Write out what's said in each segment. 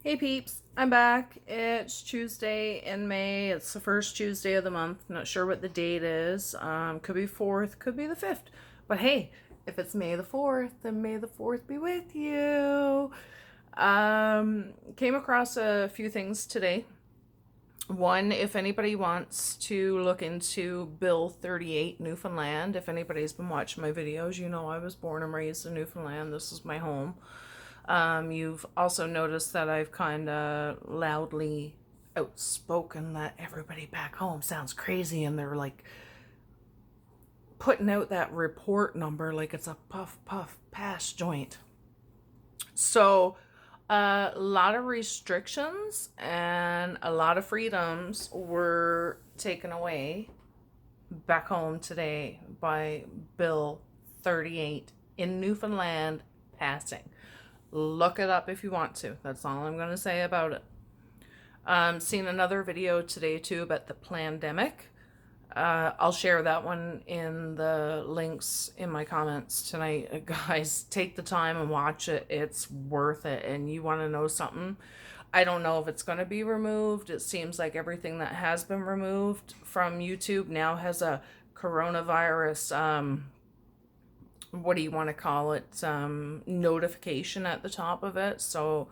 Hey peeps, I'm back. It's Tuesday in May. It's the first Tuesday of the month. Not sure what the date is. Could be 4th, could be the 5th. But hey, if it's May the 4th, then May the 4th be with you. Came across a few things today. One, if anybody wants to look into Bill 38 Newfoundland, if anybody's been watching my videos, you know I was born and raised in Newfoundland. This is my home. You've also noticed that I've kind of loudly outspoken that everybody back home sounds crazy and they're like putting out that report number like it's a puff puff pass joint. So a lot of restrictions and a lot of freedoms were taken away back home today by Bill 38 in Newfoundland passing. Look it up if you want to. That's all I'm going to say about it. Seen another video today too about the Plandemic. I'll share that one in the links in my comments tonight. Guys, take the time and watch it. It's worth it. And you want to know something? I don't know if it's going to be removed. It seems like everything that has been removed from YouTube now has a coronavirus, what do you want to call it, notification at the top of it. So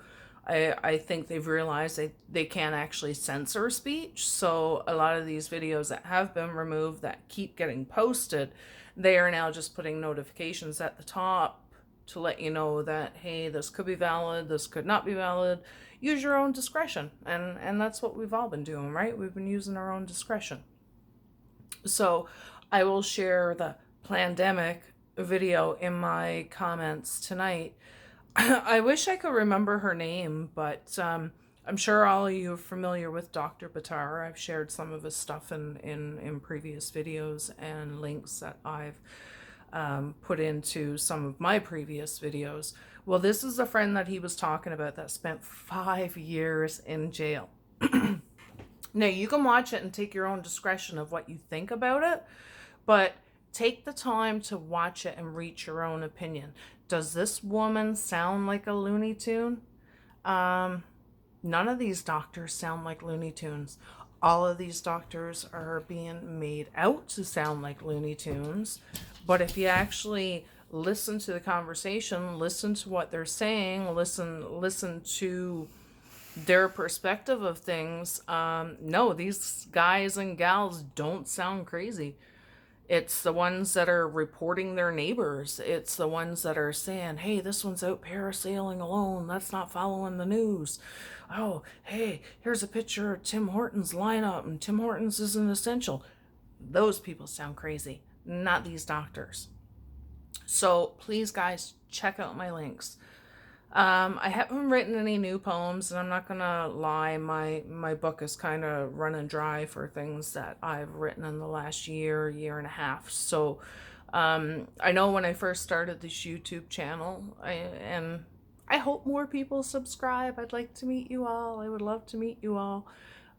I think they've realized they can't actually censor speech. So a lot of these videos that have been removed that keep getting posted, they are now just putting notifications at the top to let you know that, hey, this could be valid, this could not be valid. Use your own discretion. And that's what we've all been doing, right? We've been using our own discretion. So I will share the Plandemic video in my comments tonight. I wish I could remember her name, but I'm sure all of you are familiar with Dr. Batar. I've shared some of his stuff in previous videos and links that I've put into some of my previous videos. Well, this is a friend that he was talking about that spent 5 years in jail. Now, you can watch it and take your own discretion of what you think about it, but take the time to watch it and reach your own opinion. Does this woman sound like a Looney Tune? None of these doctors sound like Looney Tunes. All of these doctors are being made out to sound like Looney Tunes. But if you actually listen to the conversation, listen to what they're saying, listen to their perspective of things, no, these guys and gals don't sound crazy. It's the ones that are reporting their neighbors. It's the ones that are saying, hey, this one's out parasailing alone. That's not following the news. Oh, hey, here's a picture of Tim Hortons lineup, and Tim Hortons isn't essential. Those people sound crazy, not these doctors. So please, guys, check out my links. I haven't written any new poems, and I'm not gonna lie, my book is kind of running dry for things that I've written in the last year and a half. So I know when I first started this YouTube channel, and I hope more people subscribe. I'd like to meet you all. I would love to meet you all.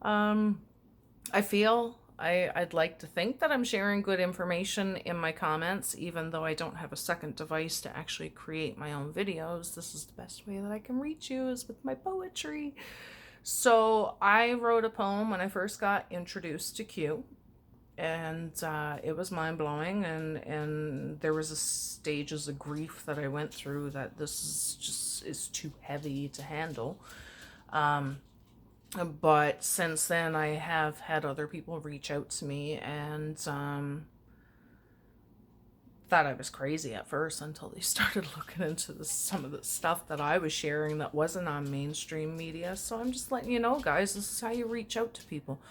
I feel I'd like to think that I'm sharing good information in my comments, even though I don't have a second device to actually create my own videos. This is the best way that I can reach you, is with my poetry. So I wrote a poem when I first got introduced to Q, and it was mind-blowing, and there was a stages of grief that I went through that this is too heavy to handle. But since then, I have had other people reach out to me and thought I was crazy at first until they started looking into some of the stuff that I was sharing that wasn't on mainstream media. So I'm just letting you know, guys, this is how you reach out to people.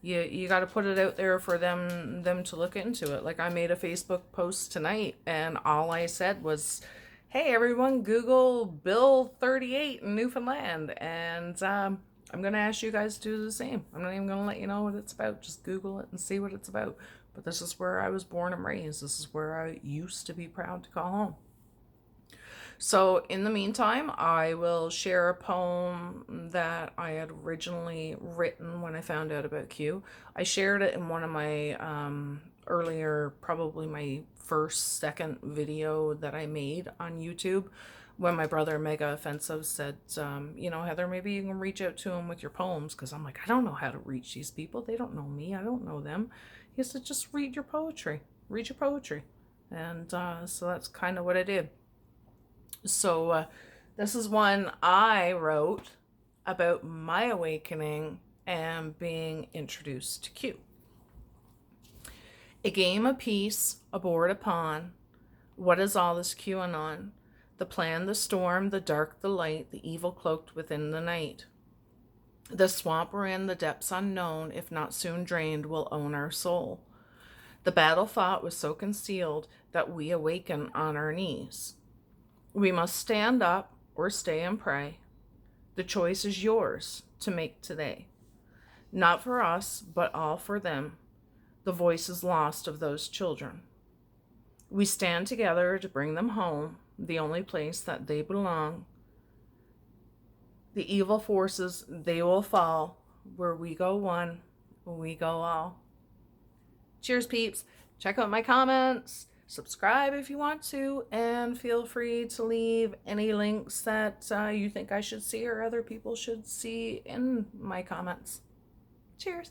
You got to put it out there for them to look into it. Like, I made a Facebook post tonight, and all I said was, hey, everyone, Google Bill 38 in Newfoundland. And I'm going to ask you guys to do the same. I'm not even going to let you know what it's about. Just Google it and see what it's about. But this is where I was born and raised. This is where I used to be proud to call home. So in the meantime, I will share a poem that I had originally written when I found out about Q. I shared it in one of my earlier, probably my second video that I made on YouTube. when my brother, Mega Offensive, said, Heather, maybe you can reach out to him with your poems, because I'm like, I don't know how to reach these people. They don't know me. I don't know them. He said, just read your poetry. Read your poetry. And so that's kind of what I did. So this is one I wrote about my awakening and being introduced to Q. A game apiece aboard a pawn. What is all this QAnon? The plan, the storm, the dark, the light, the evil cloaked within the night. The swamp we're in, the depths unknown, if not soon drained, will own our soul. The battle fought was so concealed that we awaken on our knees. We must stand up or stay and pray. The choice is yours to make today. Not for us, but all for them. The voice is lost of those children. We stand together to bring them home, the only place that they belong. The evil forces, they will fall. Where we go one, we go all. Cheers, peeps. Check out my comments. Subscribe if you want to, and feel free to leave any links that you think I should see or other people should see in my comments. Cheers.